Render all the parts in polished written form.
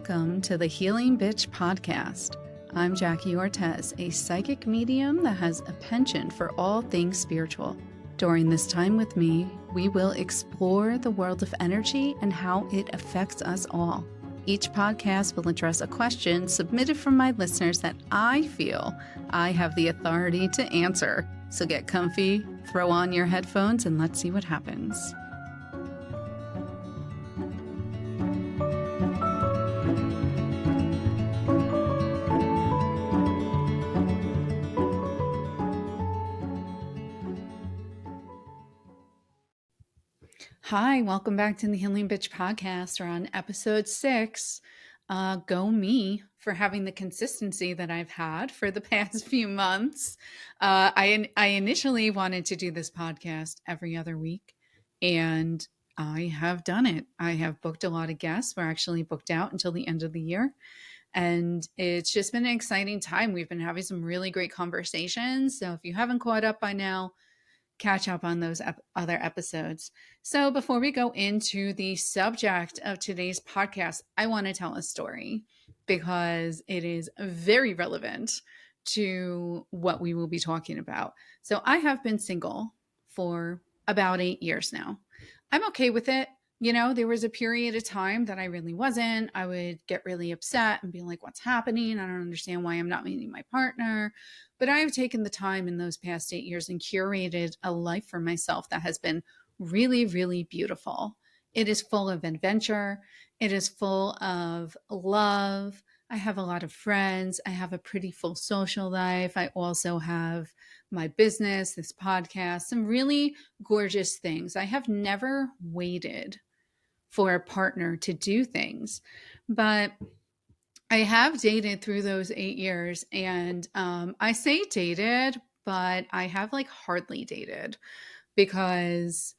Welcome to the Healing Bitch podcast. I'm Jackie Ortez, a psychic medium that has a penchant for all things spiritual. During this time with me, we will explore the world of energy and how it affects us all. Each podcast will address a question submitted from my listeners that I feel I have the authority to answer. So get comfy, throw on your headphones, and let's see what happens. Hi, welcome back to the Healing Bitch podcast. We're on episode 6. Go me for having the consistency that I've had for the past few months. I initially wanted to do this podcast every other week, and I have done it. I have booked a lot of guests. We're actually booked out until the end of the year. And it's just been an exciting time. We've been having some really great conversations. So if you haven't caught up by now, catch up on those other episodes. So before we go into the subject of today's podcast, I want to tell a story because it is very relevant to what we will be talking about. So I have been single for about 8 years now. I'm okay with it. You know, there was a period of time that I really wasn't. I would get really upset and be like, what's happening? I don't understand why I'm not meeting my partner. But I have taken the time in those past 8 years and curated a life for myself that has been really, really beautiful. It is full of adventure. It is full of love. I have a lot of friends. I have a pretty full social life. I also have my business, this podcast, some really gorgeous things. I have never waited for a partner to do things, but I have dated through those 8 years, and I say dated, but I have like hardly dated because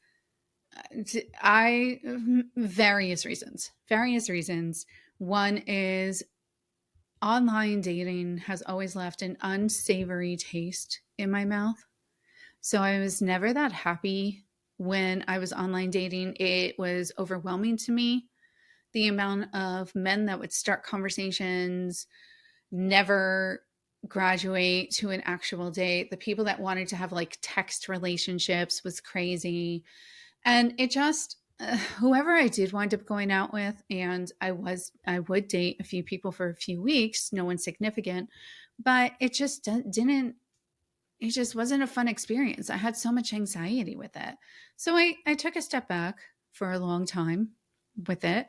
various reasons. One is online dating has always left an unsavory taste in my mouth. So I was never that happy when I was online dating. It was overwhelming to me. The amount of men that would start conversations, never graduate to an actual date. The people that wanted to have like text relationships was crazy. And it just, whoever I did wind up going out with, and I would date a few people for a few weeks, no one significant, but it just didn't, it just wasn't a fun experience. I had so much anxiety with it. So I took a step back for a long time with it.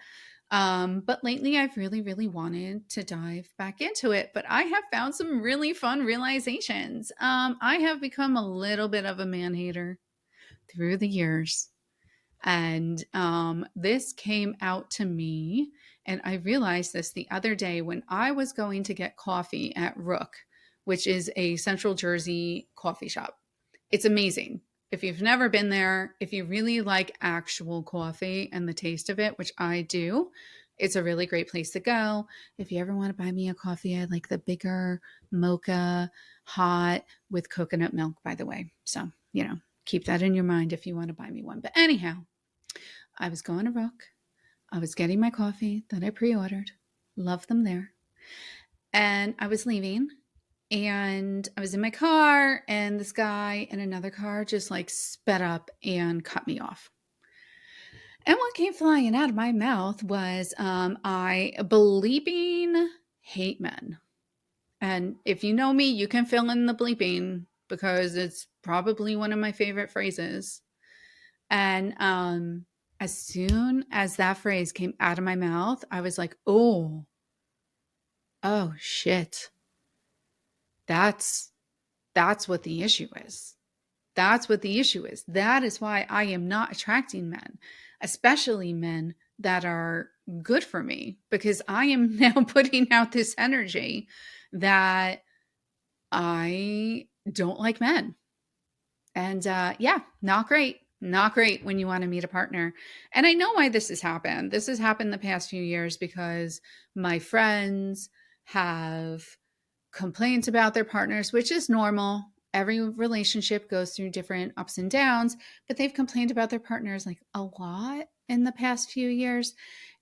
But lately I've really, really wanted to dive back into it, but I have found some really fun realizations. I have become a little bit of a man hater through the years. And this came out to me, and I realized this the other day when I was going to get coffee at Rook, which is a Central Jersey coffee shop. It's amazing. If you've never been there, if you really like actual coffee and the taste of it, which I do, it's a really great place to go. If you ever want to buy me a coffee, I like the bigger mocha, hot with coconut milk, by the way. So, you know, keep that in your mind if you want to buy me one. But anyhow, I was going to Rook. I was getting my coffee that I pre-ordered. Love them there. And I was leaving. And I was in my car, and this guy in another car just like sped up and cut me off. And what came flying out of my mouth was I bleeping hate men. And if you know me, you can fill in the bleeping because it's probably one of my favorite phrases. And as soon as that phrase came out of my mouth, I was like, oh shit. That's what the issue is. That's what the issue is. That is why I am not attracting men, especially men that are good for me, because I am now putting out this energy that I don't like men. And not great. Not great when you want to meet a partner. And I know why this has happened. This has happened the past few years because my friends have complaints about their partners, which is normal. Every relationship goes through different ups and downs, but they've complained about their partners like a lot in the past few years.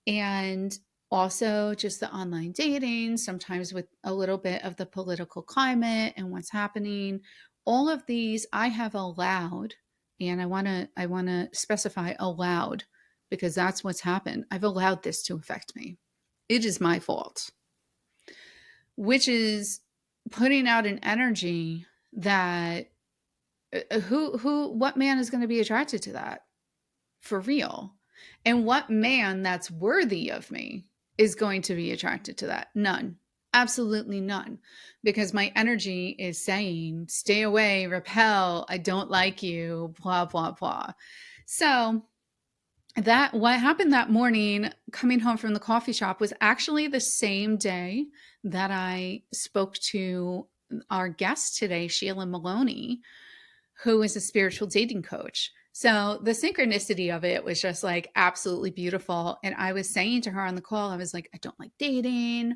And Also, just the online dating, sometimes with a little bit of the political climate and what's happening. All of these I have allowed, and I want to specify allowed, because that's what's happened. I've allowed this to affect me. It is my fault, which is putting out an energy that what man is going to be attracted to that for real? And what man that's worthy of me is going to be attracted to that? None. Absolutely none. Because my energy is saying, stay away, repel, I don't like you, blah, blah, blah. So that what happened that morning coming home from the coffee shop was actually the same day that I spoke to our guest today, Sheila Maloney, who is a spiritual dating coach. So the synchronicity of it was just like absolutely beautiful. And I was saying to her on the call, I was like, I don't like dating.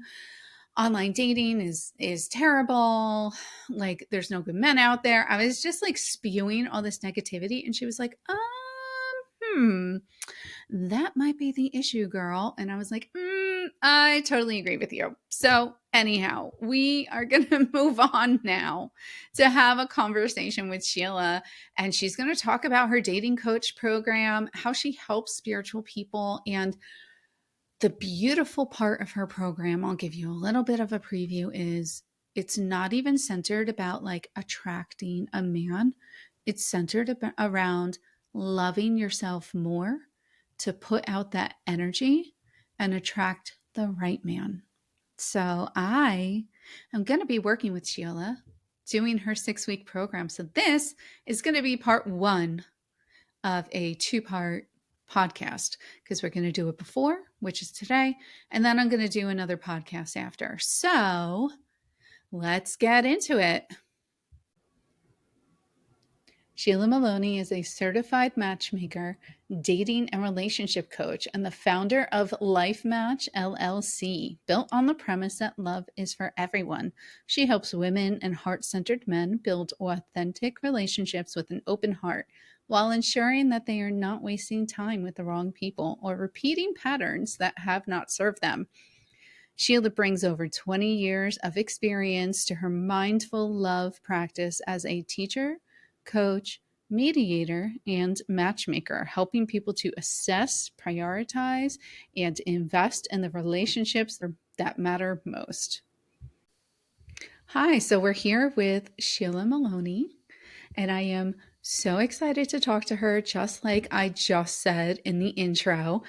Online dating is terrible. Like there's no good men out there. I was just like spewing all this negativity. And she was like, that might be the issue, girl. And I was like, I totally agree with you. So, anyhow, we are going to move on now to have a conversation with Sheila. And she's going to talk about her dating coach program, how she helps spiritual people. And the beautiful part of her program, I'll give you a little bit of a preview, is it's not even centered about like attracting a man, it's centered around loving yourself more to put out that energy and attract the right man. So I am going to be working with Sheila doing her 6-week program. So this is going to be part 1 of a 2-part podcast, because we're going to do it before, which is today, and then I'm going to do another podcast after. So let's get into it. Sheila Maloney is a certified matchmaker, dating and relationship coach, and the founder of Life Match LLC, built on the premise that love is for everyone. She helps women and heart-centered men build authentic relationships with an open heart, while ensuring that they are not wasting time with the wrong people or repeating patterns that have not served them. Sheila brings over 20 years of experience to her mindful love practice as a teacher, coach, mediator, and matchmaker, helping people to assess, prioritize, and invest in the relationships that matter most. Hi, so we're here with Sheila Maloney, and I am so excited to talk to her, just like I just said in the intro.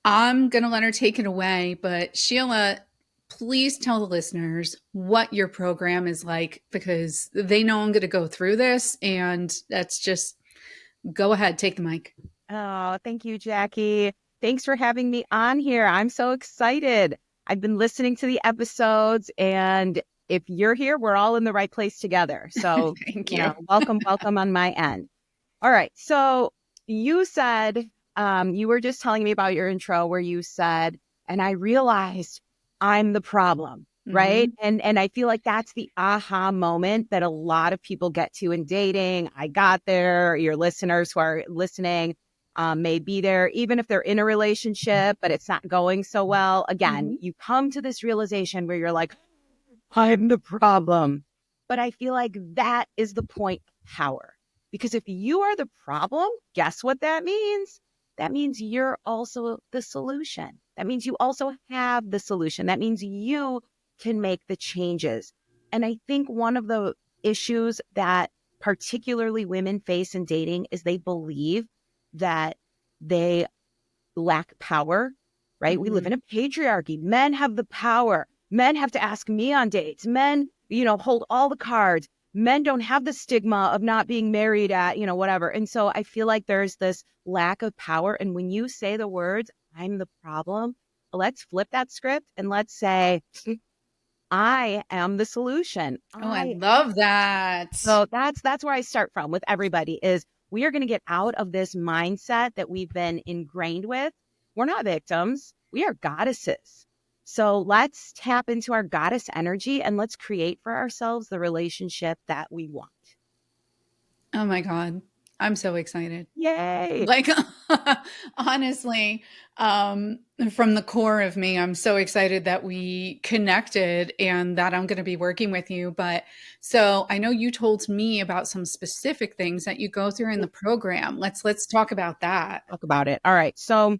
I'm going to let her take it away, but Sheila, please tell the listeners what your program is like, because they know I'm going to go through this, and that's just, go ahead, take the mic. Oh, thank you, Jackie. Thanks for having me on here. I'm so excited. I've been listening to the episodes, and if you're here, we're all in the right place together. So, Thank you. welcome on my end. All right. So you said, you were just telling me about your intro where you said, and I realized I'm the problem, right? And I feel like that's the aha moment that a lot of people get to in dating. I got there. Your listeners who are listening may be there, even if they're in a relationship, but it's not going so well. Again, you come to this realization where you're like, I'm the problem. But I feel like that is the point of power. Because if you are the problem, guess what that means? That means you're also the solution. That means you also have the solution. That means you can make the changes. And I think one of the issues that particularly women face in dating is they believe that they lack power, right? We live in a patriarchy. Men have the power. Men have to ask me on dates. Men, hold all the cards. Men don't have the stigma of not being married at, whatever. And so I feel like there's this lack of power. And when you say the words, I'm the problem, let's flip that script and let's say, I am the solution. I love that. So that's where I start from with everybody is we are going to get out of this mindset that we've been ingrained with. We're not victims. We are goddesses. So let's tap into our goddess energy and let's create for ourselves the relationship that we want. Oh my God. I'm so excited. Yay. Like, honestly, from the core of me, I'm so excited that we connected and that I'm going to be working with you. But so I know you told me about some specific things that you go through in the program. Let's talk about that. Talk about it. All right. So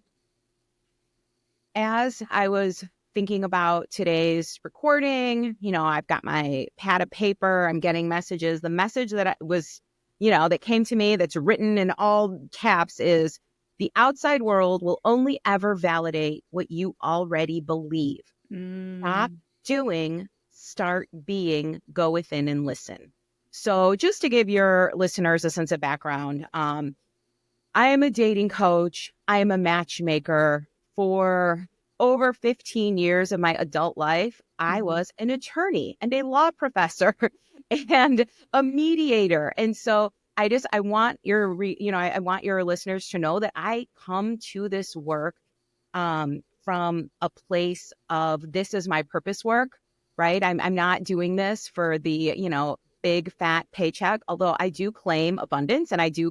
as I was thinking about today's recording, I've got my pad of paper, I'm getting messages. The message that that came to me that's written in all caps is the outside world will only ever validate what you already believe. Stop Mm, doing, start being, go within and listen. So just to give your listeners a sense of background, I am a dating coach. I am a matchmaker. For over 15 years of my adult life, I mhm, was an attorney and a law professor and a mediator. And so I want I want your listeners to know that I come to this work from a place of this is my purpose work, right? I'm not doing this for the, big fat paycheck, although I do claim abundance and I do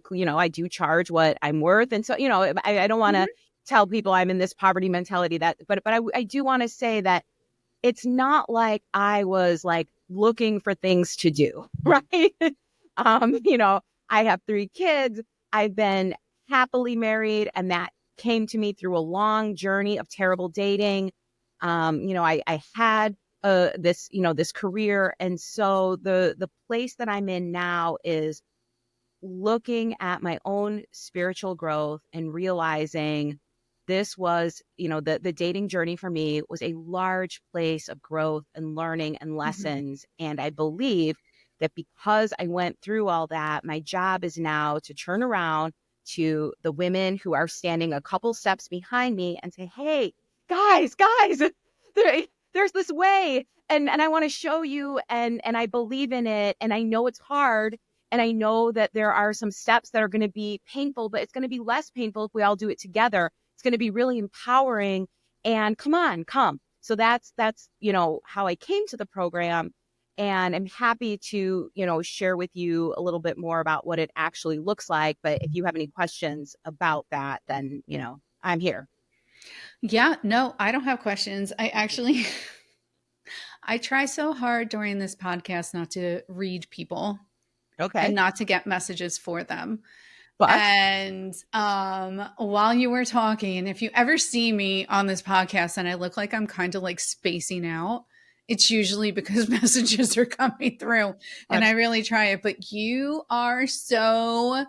charge what I'm worth. And so, I don't want to mhm. tell people I'm in this poverty mentality but I do want to say that it's not like I was like looking for things to do, right? You know, I have 3 kids. I've been happily married, and that came to me through a long journey of terrible dating. I had this career, and so the place that I'm in now is looking at my own spiritual growth and realizing this was, the dating journey for me was a large place of growth and learning and Mhm. lessons. And I believe that because I went through all that, my job is now to turn around to the women who are standing a couple steps behind me and say, hey, guys, there's this way. And I want to show you and I believe in it. And I know it's hard. And I know that there are some steps that are going to be painful, but it's going to be less painful if we all do it together. It's going to be really empowering. And come on, come. So that's how I came to the program. And I'm happy to, share with you a little bit more about what it actually looks like. But if you have any questions about that, then, I'm here. Yeah, no, I don't have questions. I actually I try so hard during this podcast not to read people and Okay. not to get messages for them. But And while you were talking, and if you ever see me on this podcast and I look like I'm kind of like spacing out, it's usually because messages are coming through and I that's really try it. But you are so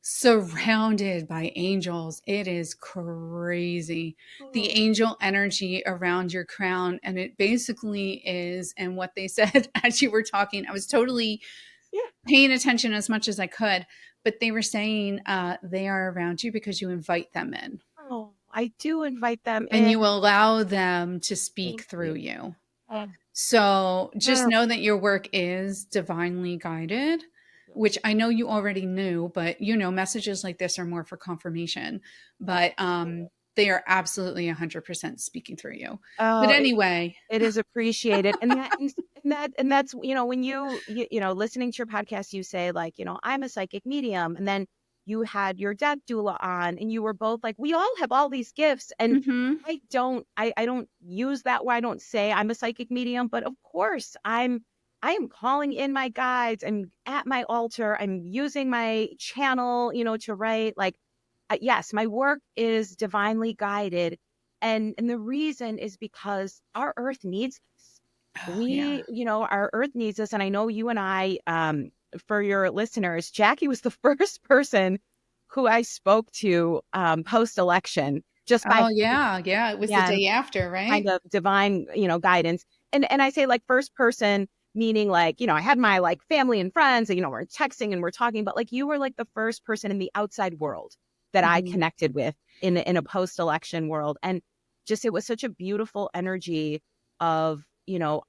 surrounded by angels. It is crazy. The cool. angel energy around your crown. And it basically is, and what they said as you were talking, I was totally Yeah. paying attention as much as I could, but they were saying they are around you because you invite them in Oh, I do invite them and in. you allow them to speak Thank through you. you. Um, So just oh, know that your work is divinely guided, which I know you already knew, but messages like this are more for confirmation. But they are absolutely 100% speaking through you. But oh, anyway, it is appreciated. And that's, when listening to your podcast, you say like, I'm a psychic medium. And then you had your death doula on and you were both like, we all have all these gifts. And mhm, I don't use that word. I don't say I'm a psychic medium, but of course I am calling in my guides. I'm at my altar. I'm using my channel, to write like, yes, my work is divinely guided. And the reason is because our earth needs this. oh yeah, Our earth needs us. And I know you and I, for your listeners, Jackie was the first person who I spoke to post election just by oh yeah, yeah. It was the yeah, day after, kind right? of divine, guidance. And I say like first person, meaning like, I had my like family and friends and, we're texting and we're talking, but like you were like the first person in the outside world that I Mhm. connected with in a post-election world. And just it was such a beautiful energy of,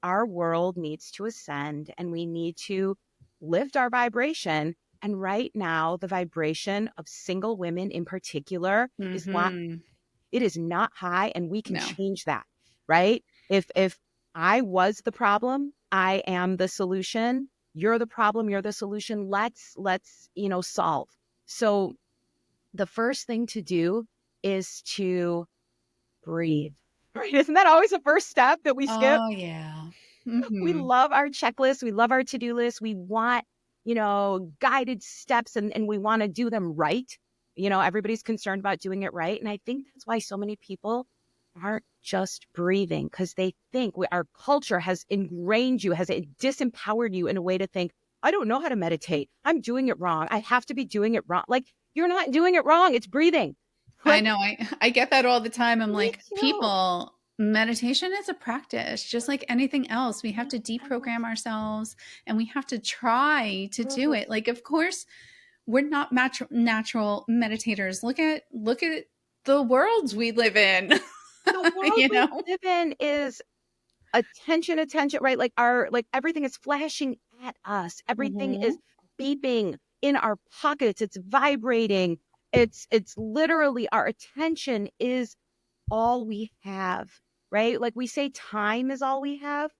our world needs to ascend and we need to lift our vibration. And right now, the vibration of single women in particular is not Mhm. it is not high and we can No. change that, right? If I was the problem, I am the solution. You're the problem, you're the solution. Let's solve. So the first thing to do is to breathe, right? Isn't that always the first step that we skip? Oh, yeah. We Mm-hmm. love our checklist. We love our to-do list. We want, guided steps, and we want to do them right. Everybody's concerned about doing it right. And I think that's why so many people aren't just breathing, because they think our culture has ingrained you, has it disempowered you in a way to think, I don't know how to meditate. I'm doing it wrong. I have to be doing it wrong. Like, you're not doing it wrong. It's breathing. I Like, know. I get that all the time. I'm me like, too. people, meditation is a practice, just like anything else. We have to deprogram ourselves and we have to try to do it. Like, of course, we're not natural meditators. Look at the worlds we live in. The world you we know. live in is attention, right? Like everything is flashing at us. Everything is Mhm. beeping in our pockets. It's vibrating. It's literally, our attention is all we have, right? Like, we say time is all we have,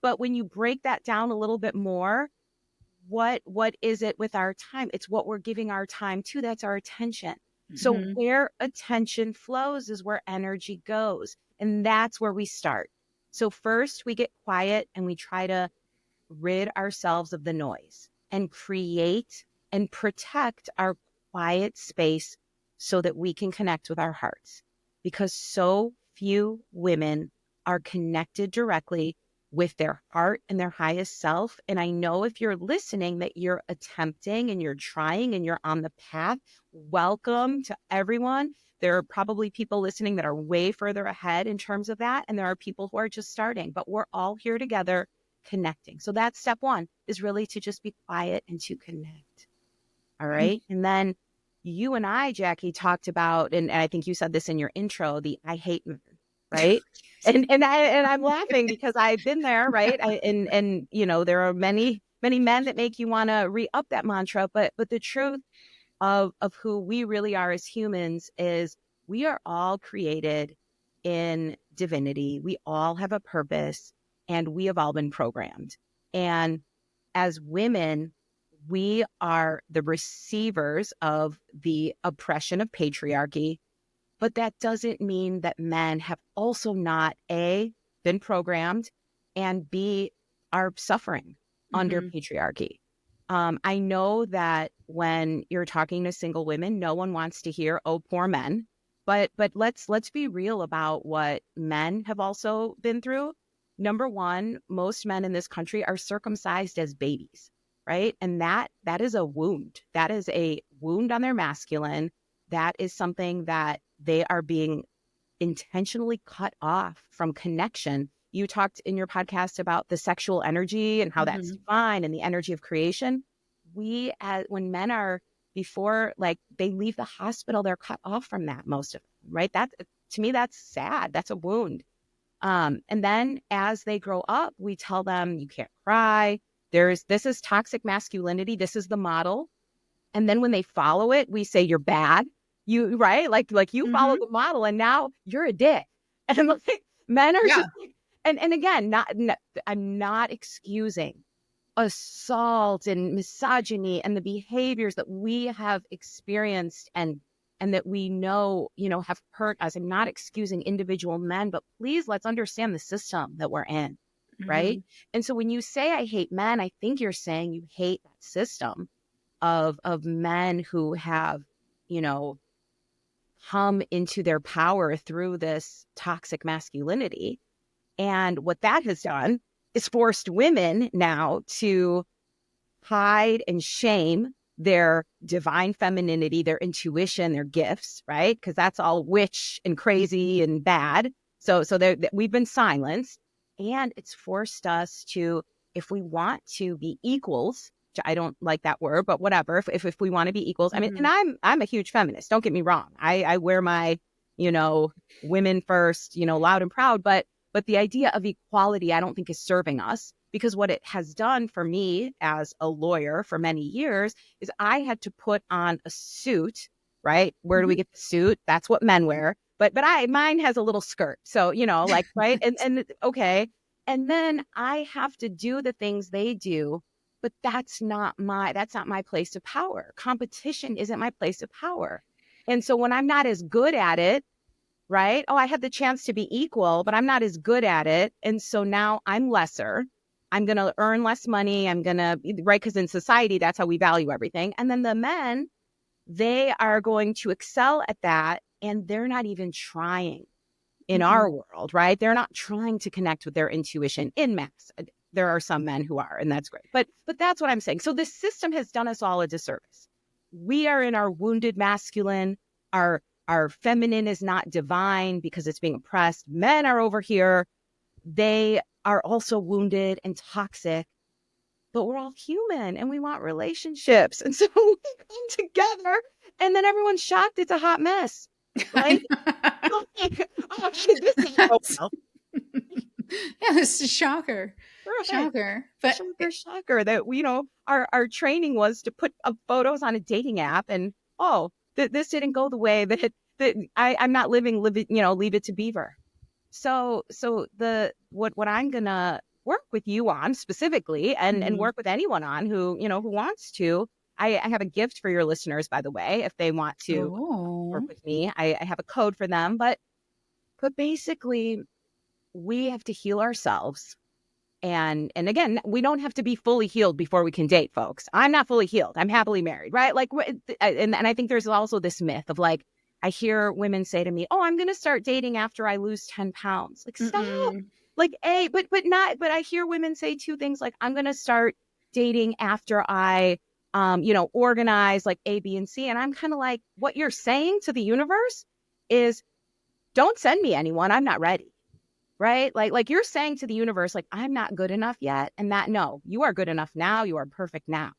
but when you break that down a little bit more, what is it with our time? It's what we're giving our time to. That's our attention. So Mhm. where attention flows is where energy goes. And that's where we start. So first we get quiet and we try to rid ourselves of the noise and create and protect our quiet space so that we can connect with our hearts. Because so few women are connected directly with their heart and their highest self. And I know if you're listening that you're attempting and you're trying and you're on the path. Welcome to everyone. There are probably people listening that are way further ahead in terms of that. And there are people who are just starting, but we're all here together connecting. So that's step one, is really to just be quiet and to connect. All right. And then you and I, Jackie, talked about, and I think you said this in your intro, the I hate men, right? And I'm laughing because I've been there, right? And there are many men that make you want to re-up that mantra, but the truth of who we really are as humans is we are all created in divinity. We all have a purpose, and we have all been programmed. And as women, we are the receivers of the oppression of patriarchy, but that doesn't mean that men have also not A, been programmed, and B, are suffering under Mhm. patriarchy. I know that when you're talking to single women, no one wants to hear, "Oh, poor men." But let's be real about what men have also been through. Number one, most men in this country are circumcised as babies, right? And that is a wound. That is a wound on their masculine. That is something that they are being intentionally cut off from connection. You talked in your podcast about the sexual energy and how that's Mhm. divine and the energy of creation. When men are, before, like, they leave the hospital, they're cut off from that, most of them, right? That, to me, that's sad. That's a wound. And then as they grow up, we tell them you can't cry. This is toxic masculinity. This is the model. And then when they follow it, we say you're bad. You right? Like you follow Mhm. the model and now you're a dick. And like, men are Yeah. just like, and again, I'm not excusing assault and misogyny and the behaviors that we have experienced and that we know, have hurt us. I'm not excusing individual men, but please, let's understand the system that we're in, right? Mhm. And so when you say I hate men, I think you're saying you hate that system of men who have, you know, come into their power through this toxic masculinity. And what that has done is forced women now to hide and shame their divine femininity, their intuition, their gifts, right? Because that's all witch and crazy and bad. So we've been silenced, and it's forced us to, if we want to be equals, which I don't like that word, but whatever. If we want to be equals, I mean, and Mhm. I'm a huge feminist. Don't get me wrong. I wear my, women first, loud and proud, but the idea of equality, I don't think, is serving us, because what it has done for me as a lawyer for many years is I had to put on a suit, right? Where do we Mhm. get the suit? That's what men wear. But mine has a little skirt. So, right. And okay. And then I have to do the things they do, but that's not my place of power. Competition isn't my place of power. And so when I'm not as good at it, right? Oh, I had the chance to be equal, but I'm not as good at it. And so now I'm lesser. I'm going to earn less money. Right? Because in society, that's how we value everything. And then the men, they are going to excel at that. And they're not even trying in Mm-mm. our world, right? They're not trying to connect with their intuition in mass. There are some men who are, and that's great. But that's what I'm saying. So the system has done us all a disservice. We are in our wounded masculine. Our feminine is not divine because it's being oppressed. Men are over here. They are also wounded and toxic, but we're all human and we want relationships. And so we come together and then everyone's shocked it's a hot mess, right? Like, oh, this is oh, well. Yeah, this is shocker. Right. Shocker. But Shocker that our training was to put photos on a dating app, and this didn't go the way that I'm not leave it to Beaver. So what I'm gonna work with you on specifically, and Mhm. work with anyone on who wants to. I have a gift for your listeners, by the way, if they want to work Oh. with me. I have a code for them, but basically we have to heal ourselves. And again, we don't have to be fully healed before we can date, folks. I'm not fully healed. I'm happily married, right? Like, and I think there's also this myth of like, I hear women say to me, "Oh, I'm going to start dating after I lose 10 pounds." Like, stop. Mm-mm. Like, but I hear women say two things like, "I'm going to start dating after I, organize like A, B, and C." And I'm kind of like, what you're saying to the universe is, don't send me anyone. I'm not ready. Right? Like you're saying to the universe, like, I'm not good enough yet. And no, you are good enough now. You are perfect now.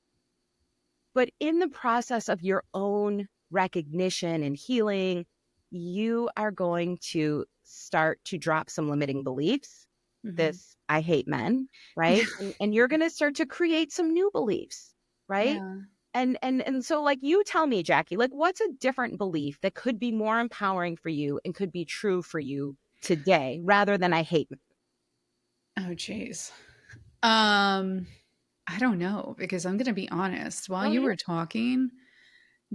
But in the process of your own recognition and healing, you are going to start to drop some limiting beliefs. Mhm. This, I hate men, right? And you're going to start to create some new beliefs, right? Yeah. And so like you tell me, Jackie, like what's a different belief that could be more empowering for you and could be true for you today rather than I hate men? Oh, geez. Um, I don't know because I'm gonna be honest. While Go you ahead. were talking,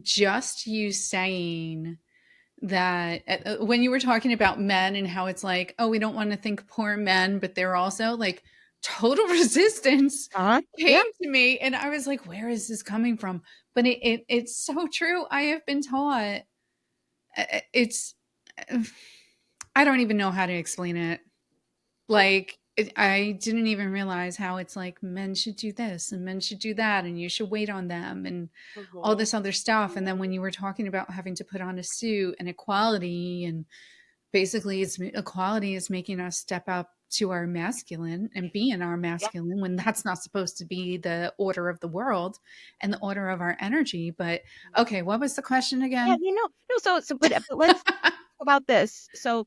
just you saying that when you were talking about men and how it's like, oh, we don't want to think poor men, but they're also like total resistance Uh-huh. came Yeah. to me, and I was like, where is this coming from? But it's so true. I have been taught. It's I don't even know how to explain it. Like, I didn't even realize how it's like men should do this and men should do that, and you should wait on them and all Mhm. this other stuff. And then when you were talking about having to put on a suit and equality, and basically it's equality is making us step up to our masculine and be in our Yeah. masculine when that's not supposed to be the order of the world and the order of our energy. But okay, what was the question Yeah, again? no, but let's talk about this. So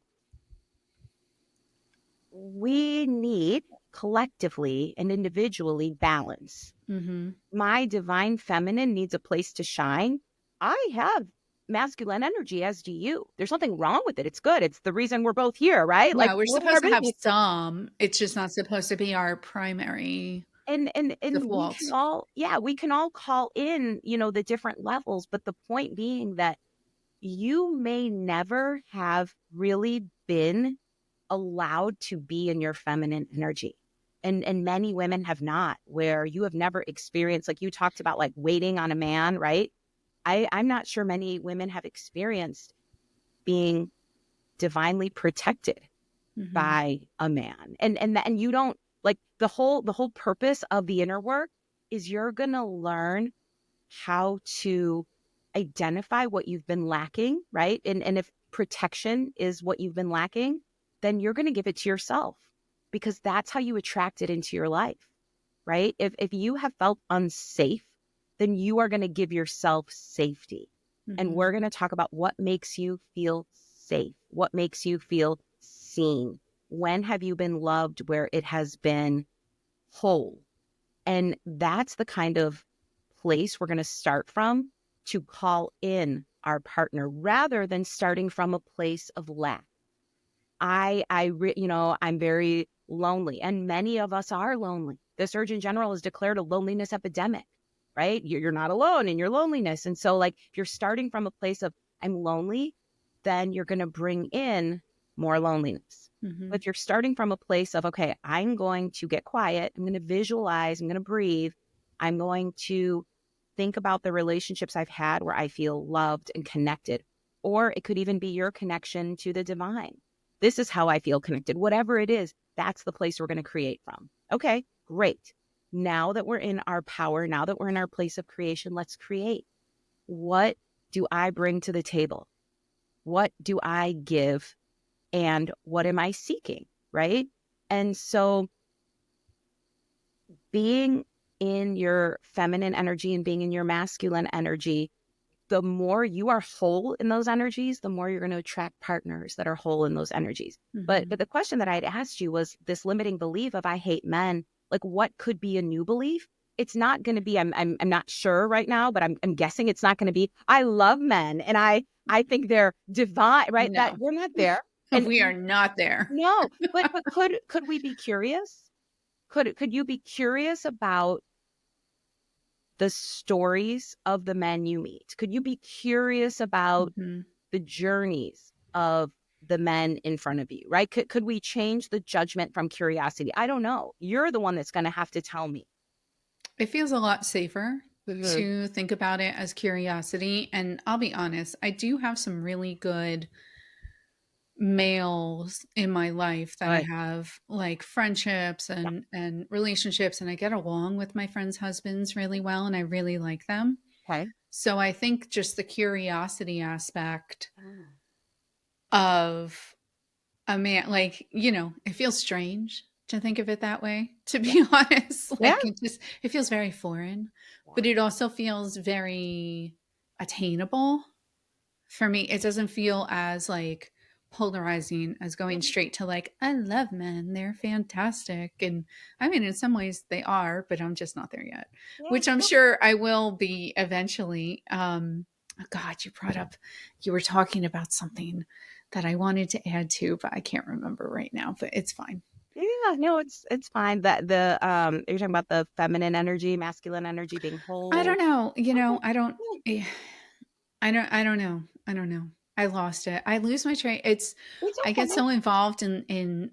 we need collectively and individually balance. Hmm. My divine feminine needs a place to shine. I have masculine energy, as do you. There's nothing wrong with it. It's good. It's the reason we're both here, right? Like Yeah, we're building our supposed to have business. some. It's just not supposed to be our primary And we can default. all, yeah, we can all call in, the different levels. But the point being that you may never have really been allowed to be in your feminine energy. And many women have not, where you have never experienced, like you talked about, like waiting on a man, right? I'm not sure many women have experienced being divinely protected Mhm. by a man. And you don't, like, the whole purpose of the inner work is you're gonna learn how to identify what you've been lacking, right? And if protection is what you've been lacking, then you're going to give it to yourself, because that's how you attract it into your life, right? If you have felt unsafe, then you are going to give yourself safety. And Mhm. we're going to talk about what makes you feel safe, what makes you feel seen. When have you been loved where it has been whole? And that's the kind of place we're going to start from to call in our partner rather than starting from a place of lack. I'm very lonely, and many of us are lonely. the Surgeon General has declared a loneliness epidemic, right? You're not alone in your loneliness. And so like, if you're starting from a place of I'm lonely, then you're going to bring in more loneliness. Mm-hmm. But if you're starting from a place of, okay, I'm going to get quiet, I'm going to visualize, I'm going to breathe, I'm going to think about the relationships I've had where I feel loved and connected. Or it could even be your connection to the divine. This is how I feel connected. Whatever it is, that's the place we're going to create from. Okay, great. Now that we're in our power, now that we're in our place of creation, let's create. What do I bring to the table? What do I give? And what am I seeking? Right. And so being in your feminine energy and being in your masculine energy, the more you are whole in those energies, the more you're going to attract partners that are whole in those energies. Mm-hmm. But the question that I'd asked you was this limiting belief of I hate men. Like, what could be a new belief? It's not going to be. I'm not sure right now, but I'm guessing it's not going to be. I love men, and I think they're divine. Right? That No, we're not there. And we are not there. no, but could we be curious? Could you be curious about the stories of the men you meet? Could you be curious about Mm-hmm. the journeys of the men in front of you, right? Could we change the judgment from curiosity? I don't know. You're the one that's going to have to tell me. It feels a lot safer Mhm. to think about it as curiosity. And I'll be honest, I do have some really good males in my life that I Right. have like friendships Yeah. and relationships, and I get along with my friends' husbands really well, and I really like them. Okay. So I think just the curiosity aspect Mm. of a man, like, it feels strange to think of it that way, to be honest. Yeah. Like, it feels very foreign, but it also feels very attainable for me. It doesn't feel as like polarizing as going straight to like, I love men, they're fantastic. And I mean, in some ways they are, but I'm just not there yet, Yeah. which I'm sure I will be eventually. Oh God, you were talking about something that I wanted to add to, but I can't remember right now, but it's fine. Yeah, no, it's fine. That the you're talking about the feminine energy, masculine energy being I whole. don't know. Okay. I don't, Yeah. eh, I don't know. I don't know. I lost it. I lose my train. It's I get okay. so involved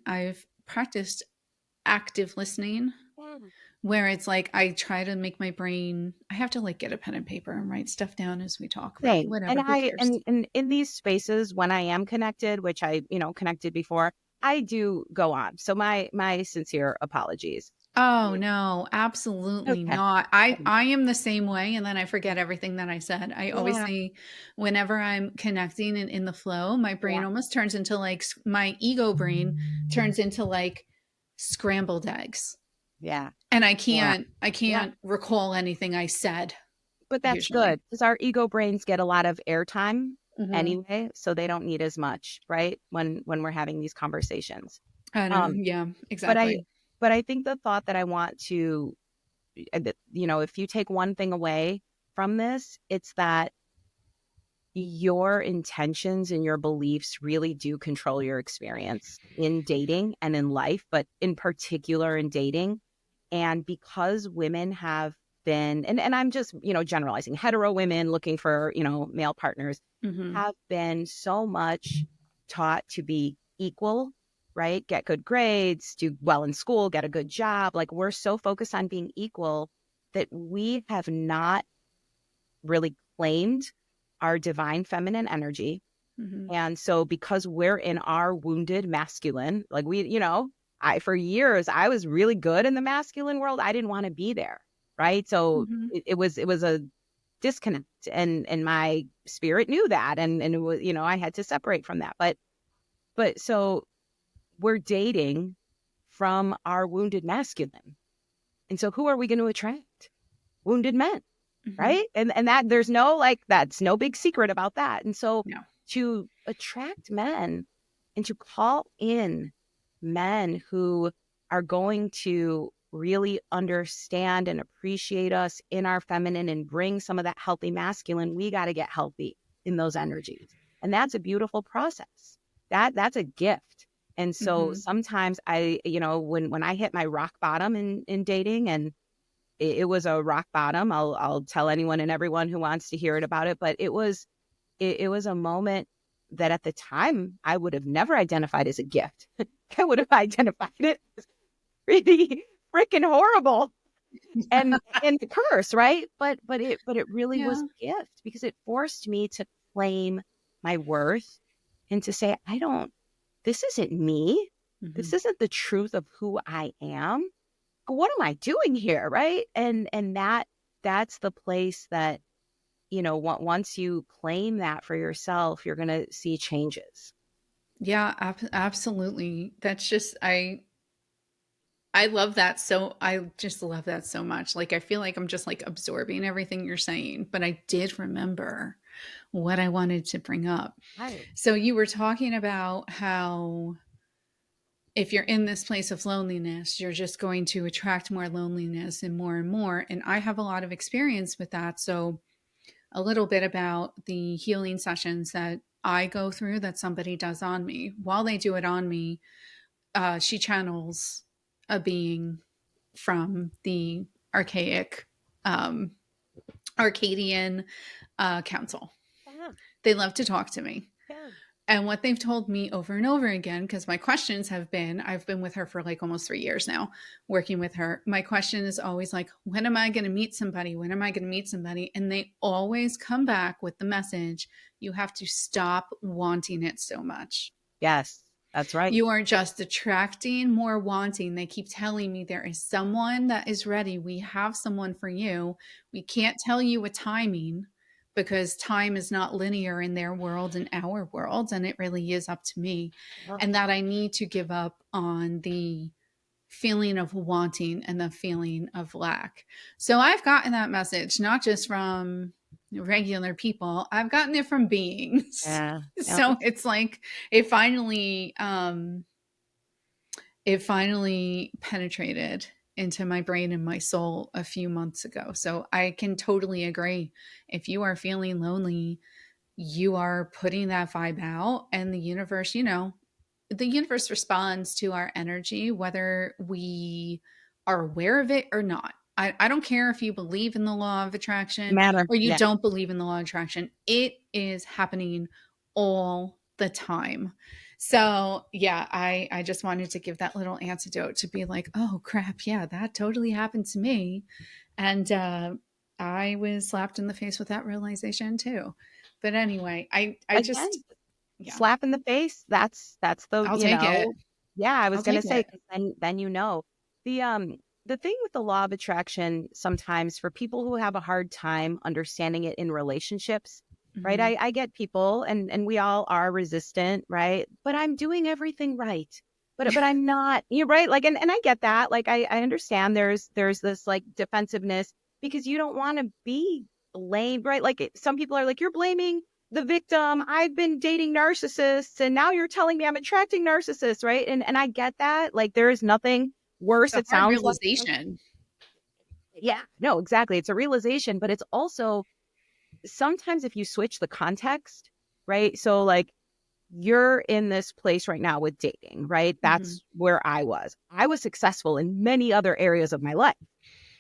I've practiced active listening Yeah. where it's like I try to make my brain, I have to like get a pen and paper and write stuff down as we talk, but Same. And whatever, who I cares? and in these spaces when I am connected, which I, connected before, I do go on. So my sincere apologies. Oh no, absolutely Okay. not. I am the same way, and then I forget everything that I said. I always Yeah. say whenever I'm connecting and in the flow, my brain Yeah. almost turns into like my ego brain turns into like scrambled eggs. Yeah. And Yeah. I Yeah. can't recall anything I said But that's usually. good because our ego brains get a lot of airtime Mhm. anyway, so they don't need as much, right? When we're having these conversations. I don't know. Um, Yeah, but I exactly. but I think the thought that I want to, if you take one thing away from this, it's that your intentions and your beliefs really do control your experience in dating and in life, but in particular in dating. And because women have been, and I'm just, generalizing, hetero women looking for, male partners Mhm. have been so much taught to be equal, right? Get good grades, do well in school, get a good job. Like we're so focused on being equal that we have not really claimed our divine feminine energy. Mhm. And so because we're in our wounded masculine, like for years I was really good in the masculine world. I didn't want to be there. Right. So Mhm. it was a disconnect and my spirit knew that. And it was, I had to separate from that. But so we're dating from our wounded masculine. And so who are we going to attract? Wounded men, Mhm. right? And that there's no that's no big secret about that. And so No. to attract men and to call in men who are going to really understand and appreciate us in our feminine and bring some of that healthy masculine, we got to get healthy in those energies. And that's a beautiful process. That's a gift. And so Mhm. sometimes when I hit my rock bottom in dating, and it was a rock bottom, I'll tell anyone and everyone who wants to hear it about it, but it was a moment that at the time I would have never identified as a gift. I would have identified it as pretty freaking horrible and the curse, right? But it really was Yeah. a gift because it forced me to claim my worth and to say, this isn't me. This Mhm. isn't the truth of who I am. What am I doing here? Right. And that's the place that, once you claim that for yourself, you're going to see changes. Yeah, absolutely. That's just I love that, so I just love that so much. Like, I feel like I'm just like absorbing everything you're saying, but I did remember what I wanted to bring up. Right. So you were talking about how if you're in this place of loneliness, you're just going to attract more loneliness and more and more. And I have a lot of experience with that. So a little bit about the healing sessions that I go through that somebody does on me. While they do it on me, she channels a being from the archaic um, Arcadian council. Yeah. They love to talk to me. Yeah. And what they've told me over and over again, because my questions have been, I've been with her for like almost 3 years now, working with her. My question is always like, when am I going to meet somebody? When am I going to meet somebody? And they always come back with the message, you have to stop wanting it so much. Yes, that's right. You are just attracting more wanting. They keep telling me there is someone that is ready. We have someone for you. We can't tell you a timing because time is not linear in their world and our world. And it really is up to me. Yeah. And that I need to give up on the feeling of wanting and the feeling of lack. So I've gotten that message, not just from regular people, I've gotten it from beings. Yeah. Yep. So it's like it finally um it finally penetrated into my brain and my soul a few months ago. So I can totally agree. If you are feeling lonely, you are putting that vibe out, and the universe responds to our energy, whether we are aware of it or not. I don't care if you believe in the law of attraction Matter. or you Yeah. don't believe in the law of attraction. It is happening all the time. So yeah, I just wanted to give that little antidote to be like, oh crap, yeah, that totally happened to me. And I was slapped in the face with that realization too. But anyway, I Again, just, yeah, slap in the face. That's the, I'll take it. yeah, I was I'll gonna take say, it. 'cause then the thing with the law of attraction sometimes for people who have a hard time understanding it in relationships, right? Mhm. I get people and we all are resistant, right? But I'm doing everything right. But I'm not, you're right. Like, and I get that. Like, I understand there's this like defensiveness because you don't want to be blamed, right? Like some people are like, you're blaming the victim. I've been dating narcissists and now you're telling me I'm attracting narcissists, right? And I get that. Like there is nothing It's worse, a it hard sounds like. realization. Yeah, no, exactly. It's a realization, but it's also sometimes if you switch the context, right? So like you're in this place right now with dating, right? Mhm. That's where I was. I was successful in many other areas of my life.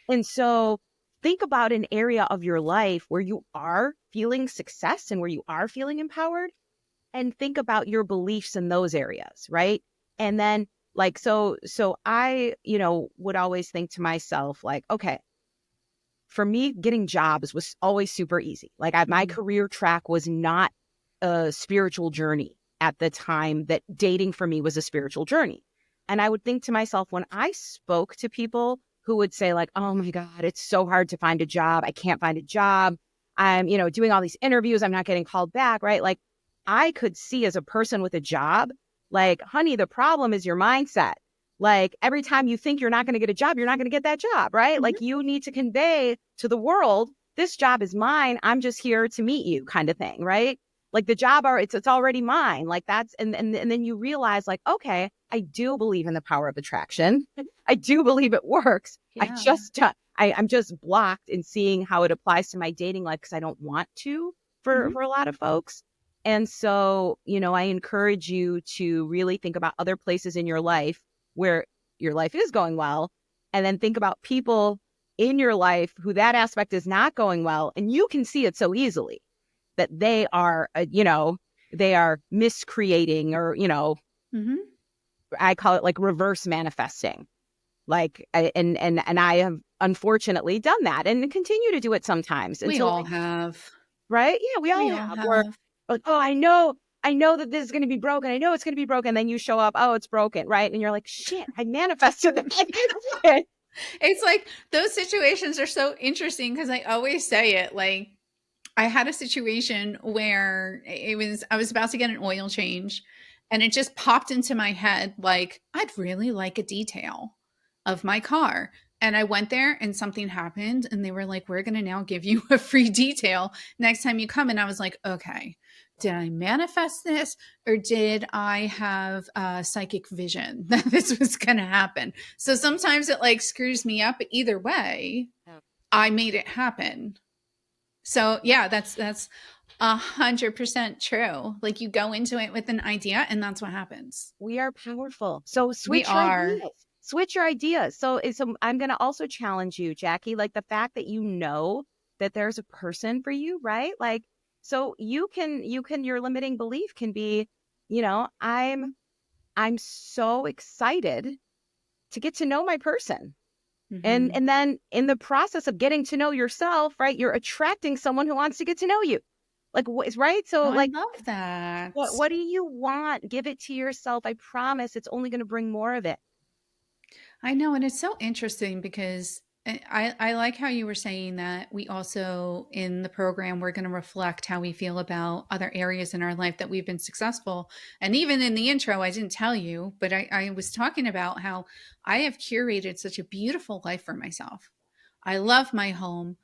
And so think about an area of your life where you are feeling success and where you are feeling empowered, and think about your beliefs in those areas, right? And then like so I, would always think to myself like, okay, for me getting jobs was always super easy. Like my Mhm. career track was not a spiritual journey at the time that dating for me was a spiritual journey. And I would think to myself when I spoke to people who would say like, "Oh my God, it's so hard to find a job. I can't find a job. I'm, doing all these interviews. I'm not getting called back." Right. Like I could see as a person with a job, like, honey, the problem is your mindset. Like every time you think you're not going to get a job, you're not going to get that job, right? Mhm. Like you need to convey to the world, this job is mine. I'm just here to meet you kind of thing, right? Like the job are it's already mine. Like that's and then you realize like, okay, I do believe in the power of attraction. I do believe it works. Yeah. I'm just blocked in seeing how it applies to my dating life because I don't want to Mhm. for a lot of folks. And so, I encourage you to really think about other places in your life where your life is going well, and then think about people in your life who that aspect is not going well. And you can see it so easily that they are, they are miscreating, or, Mm-hmm. I call it like reverse manifesting. Like, and I have unfortunately done that and continue to do it sometimes We until all have. right? Yeah, we We all all have. We're have. like, oh, I know that this is going to be broken. I know it's going to be broken. Then you show up, oh, it's broken, right? And you're like, shit, I manifested that. It's like those situations are so interesting because I always say it. Like, I had a situation where I was about to get an oil change, and it just popped into my head like, I'd really like a detail of my car. And I went there and something happened, and they were like, we're going to now give you a free detail next time you come. And I was like, okay, did I manifest this, or did I have a psychic vision that this was going to happen? So sometimes it like screws me up, but either way, I made it happen. So yeah, that's 100% true. Like, you go into it with an idea, and that's what happens. We are powerful. So We switch your are. ideas. Switch your ideas. So I'm going to also challenge you, Jackie, like the fact that that there's a person for you, right? Like, so your limiting belief can be, I'm so excited to get to know my person. And Hmm. and then in the process of getting to know yourself, right, you're attracting someone who wants to get to know you. Like, what is right? So Oh, I like, love that. what do you want? Give it to yourself. I promise it's only going to bring more of it. I know, and it's so interesting because I like how you were saying that we also in the program we're going to reflect how we feel about other areas in our life that we've been successful. And even in the intro, I didn't tell you, but I was talking about how I have curated such a beautiful life for myself. I love my home.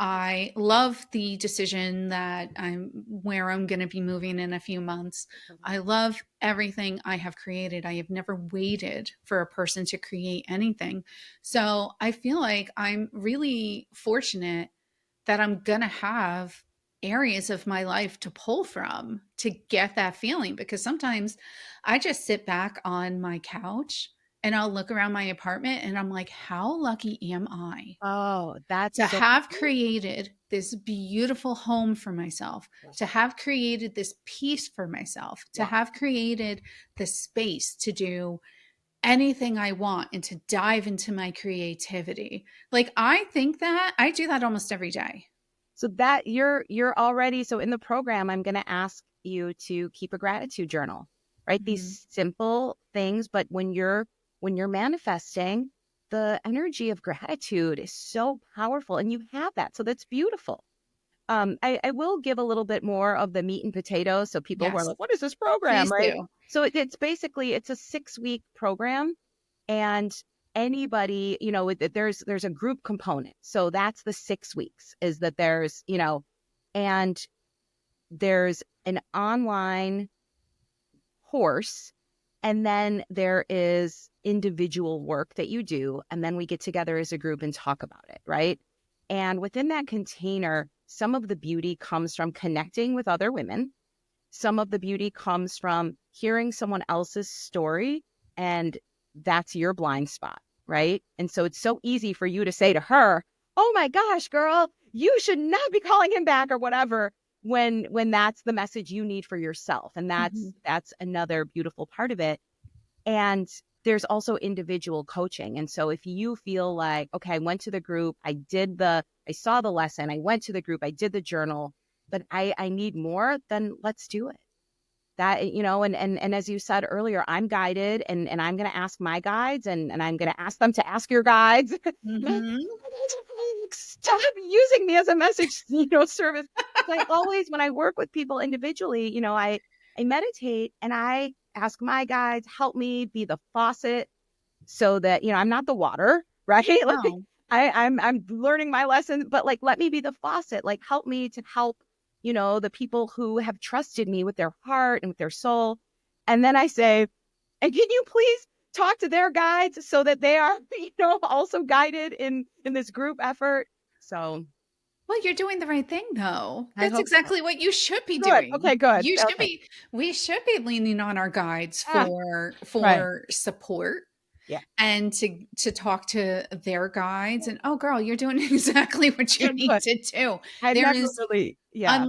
I love the decision that I'm where I'm going to be moving in a few months. I love everything I have created. I have never waited for a person to create anything. So I feel like I'm really fortunate that I'm going to have areas of my life to pull from to get that feeling, because sometimes I just sit back on my couch and I'll look around my apartment and I'm like, how lucky am I Oh, that's to so have cool. created this beautiful home for myself, to have created this peace for myself, to Wow. have created the space to do anything I want and to dive into my creativity. Like, I think that I do that almost every day. So that you're already so in the program, I'm going to ask you to keep a gratitude journal, right? Mhm. These simple things, but when you're manifesting, the energy of gratitude is so powerful, and you have that. So that's beautiful. I will give a little bit more of the meat and potatoes. So people who are Yes, like, what is this program? please Right. do. So it's a 6-week program, and anybody, there's a group component. So that's the 6 weeks is that and there's an online course, and then there is individual work that you do. And then we get together as a group and talk about it. Right. And within that container, some of the beauty comes from connecting with other women. Some of the beauty comes from hearing someone else's story, and that's your blind spot, right? And so it's so easy for you to say to her, "Oh my gosh, girl, you should not be calling him back," or whatever, when that's the message you need for yourself. And Mhm. that's another beautiful part of it. And there's also individual coaching. And so if you feel like, okay, I went to the group, I saw the lesson, I went to the group, I did the journal, but I need more, then let's do it. That, and as you said earlier, I'm guided, and I'm going to ask my guides, and I'm going to ask them to ask your guides. Mhm. Stop using me as a message, service. So I always, when I work with people individually, I meditate and I ask my guides, help me be the faucet so that, I'm not the water, right? Like No. I'm learning my lesson, but like, let me be the faucet, like help me to help, the people who have trusted me with their heart and with their soul. And then I say, and can you please talk to their guides so that they are, also guided in this group effort. So Well, you're doing the right thing, though. I That's hope so. exactly what you should be Good. doing. Okay, good. You should Okay. be we should be leaning on our guides Ah, right. for support Yeah. and to talk to their guides and, "Oh, girl, you're doing exactly what you Good, need good. to do." I There never is really, yeah.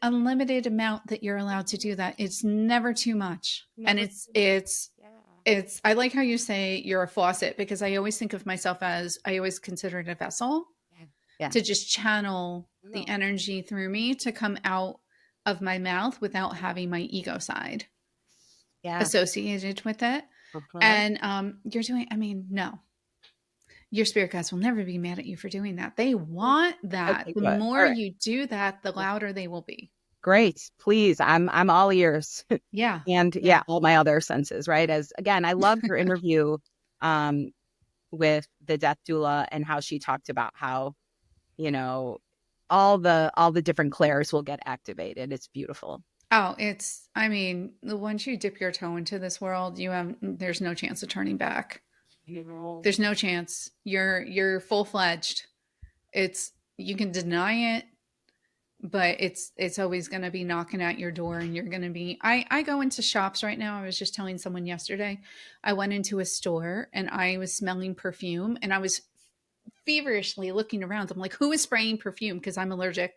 unlimited amount that you're allowed to do that. It's never too much. And Never too much. Yeah. it's I like how you say you're a faucet because I always think of myself as I always consider it a vessel Yeah. Yeah. to just channel the No. energy through me to come out of my mouth without having my ego side Yeah. associated with it. Uh-huh. And you're doing, I mean, no, your spirit guides will never be mad at you for doing that. They want that. Okay, The good. All more right. you do that, the louder they will be. Great. Please. I'm all ears. Yeah. And Yeah. yeah, all my other senses, right? As again, I love your interview um with the death doula and how she talked about how, you know, all the different clairs will get activated. It's beautiful. Oh, it's, I mean, once you dip your toe into this world, there's no chance of turning back. There's no chance. You're full-fledged. It's, you can deny it, but it's always going to be knocking at your door and you're going to be I go into shops right now. I was just telling someone yesterday. I went into a store and I was smelling perfume and I was feverishly looking around. I'm like, who is spraying perfume? Because I'm allergic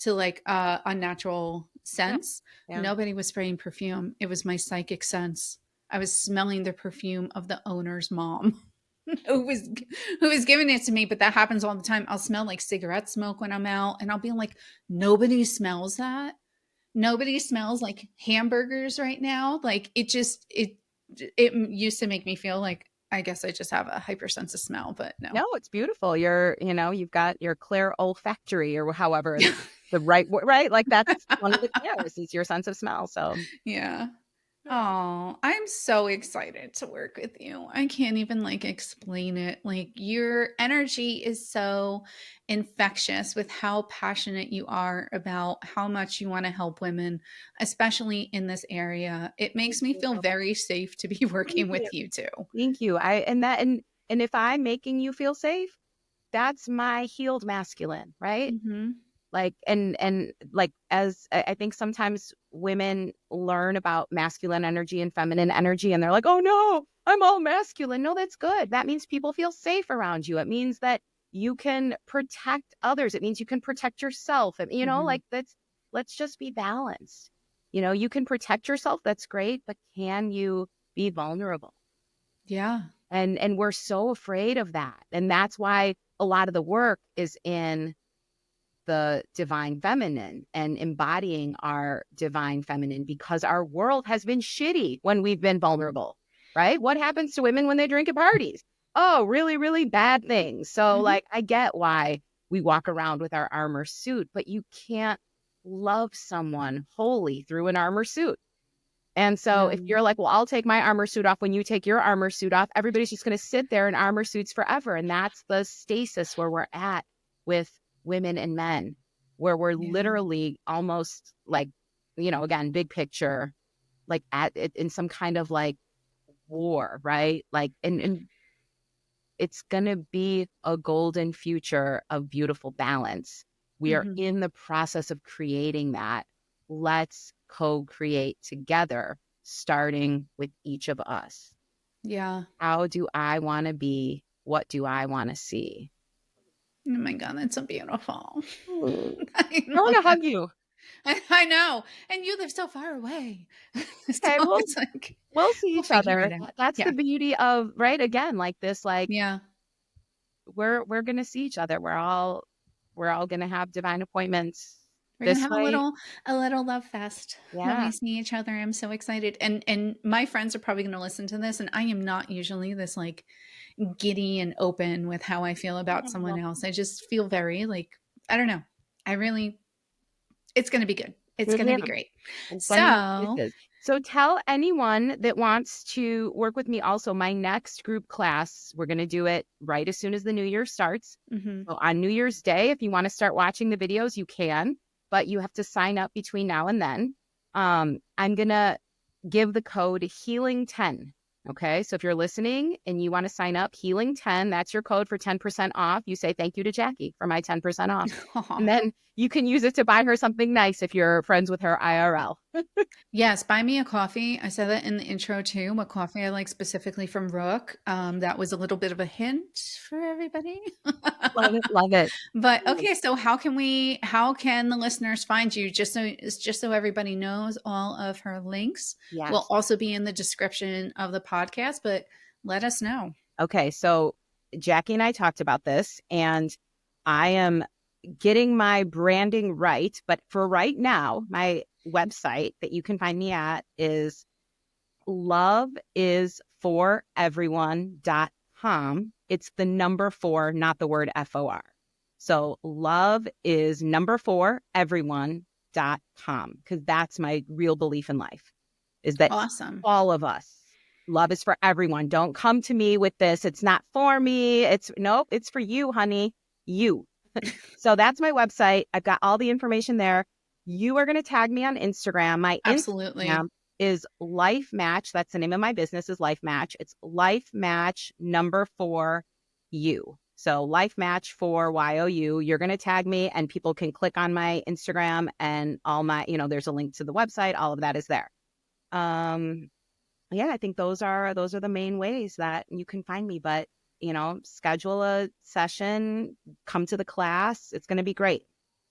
to like unnatural Yeah. scents. Yeah. Nobody was spraying perfume. It was my psychic sense. I was smelling the perfume of the owner's mom. Who was giving it to me, but that happens all the time. I'll smell like cigarette smoke when I'm out and I'll be like, nobody smells that. Nobody smells like hamburgers right now. Like it used to make me feel like I guess I just have a hyper sense of smell, but no. No, it's beautiful. You've got your clear olfactory or however the right word, right? Like that's one of the clairs is your sense of smell. So Yeah. Oh, I'm so excited to work with you. I can't even like explain it. Like your energy is so infectious with how passionate you are about how much you want to help women, especially in this area. It thank makes me feel you. very safe to be Thank working you. with you too. Thank you. And if I'm making you feel safe, that's my healed masculine, right? Mhm. Like and like as I think sometimes women learn about masculine energy and feminine energy and they're like, oh no, I'm all masculine. No, that's good. That means people feel safe around you. It means that you can protect others. It means you can protect yourself. And Mhm. like let's just be balanced. You can protect yourself, that's great, but can you be vulnerable? Yeah. And we're so afraid of that. And that's why a lot of the work is in the divine feminine and embodying our divine feminine because our world has been shitty when we've been vulnerable, right? What happens to women when they drink at parties? Oh, really, really bad things. So, Mhm. like, I get why we walk around with our armor suit, but you can't love someone wholly through an armor suit. And so if No. you're like, well, I'll take my armor suit off when you take your armor suit off, everybody's just going to sit there in armor suits forever. And that's the stasis where we're at with women and men, where we're Yeah. literally almost like, again, big picture, like in some kind of like war, right? Like, and it's going to be a golden future of beautiful balance. We are Mhm. in the process of creating that. Let's co create together, starting with each of us. Yeah. How do I want to be? What do I want to see? Oh my god, that's so beautiful. Mm. I I want love to that. hug you. I know. And you live so far away. So Okay, it's like we'll see we'll each figure it other. out. That's the Yeah. beauty of right again, like this, like Yeah. we're gonna see each other. We're all gonna have divine appointments We're gonna this have way. a little love fest when Yeah. we see each other. I'm so excited. And my friends are probably gonna listen to this. And I am not usually this like giddy and open with how I feel about someone else. I just feel very like I don't know. I really it's gonna be good. It's gonna Yeah. be great. And funny So places. So tell anyone that wants to work with me also, my next group class, we're going to do it right as soon as the new year starts. mhm. So on New Year's Day, if you want to start watching the videos, you can, but you have to sign up between now and then. I'm going to give the code healing10. Okay. So if you're listening and you want to sign up, Healing10, that's your code for 10% off. You say thank you to Jackie for my 10% off. And then you can use it to buy her something nice if you're friends with her IRL. Yes, buy me a coffee. I said that in the intro too. What coffee I like specifically from Rook. That was a little bit of a hint for everybody. Love it. Love it. But okay, so how can the listeners find you? Just so everybody knows, all of her links will Yes. also be in the description of the podcast, but let us know. Okay. So Jackie and I talked about this, and I am getting my branding right. But for right now, my website that you can find me at is loveisforeveryone.com. It's the number 4, not the word FOR. So love is number 4, everyone.com, because that's my real belief in life, is that Awesome. all of us, love is for everyone. Don't come to me with this. It's not for me. Nope, it's for you, honey. You. So that's my website. I've got all the information there. You are going to tag me on Instagram. My Absolutely. Instagram is Life Match. That's the name of my business, is Life Match. It's Life Match number 4 you. So Life Match 4 YOU. You're going to tag me, and people can click on my Instagram, and all my, there's a link to the website. All of that is there. Yeah, I think those are the main ways that you can find me. But schedule a session, come to the class. It's going to be great.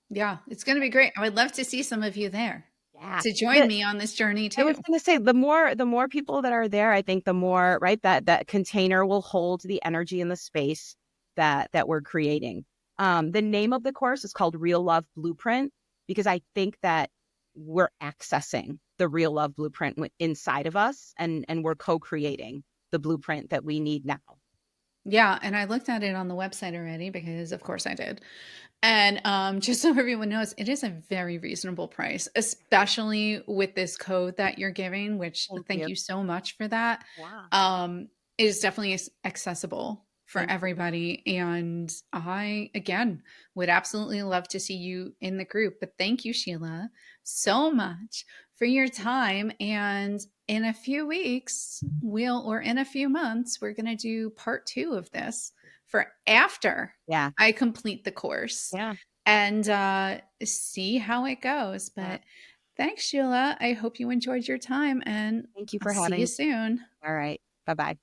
Yeah, it's going to be great. I would love to see some of you there Yeah. to join me on this journey I was too. going to say, the more people that are there, I think the more, right, that container will hold the energy in the space that we're creating. The name of the course is called Real Love Blueprint, because I think that we're accessing the real love blueprint inside of us, and we're co-creating the blueprint that we need now. Yeah, and I looked at it on the website already because of course I did. And just so everyone knows, it is a very reasonable price, especially with this code that you're giving, which Thank thank you. you so much for that. Yeah. It is definitely accessible for Thank you. everybody. And I, again, would absolutely love to see you in the group. But thank you, Sheila, so much for your time. And in a few weeks, or in a few months, we're going to do part 2 of this for after Yeah. I complete the course Yeah. and see how it goes. Yeah. But thanks, Sheila. I hope you enjoyed your time, and Thank you I'll for see you having. soon. All right. Bye-bye.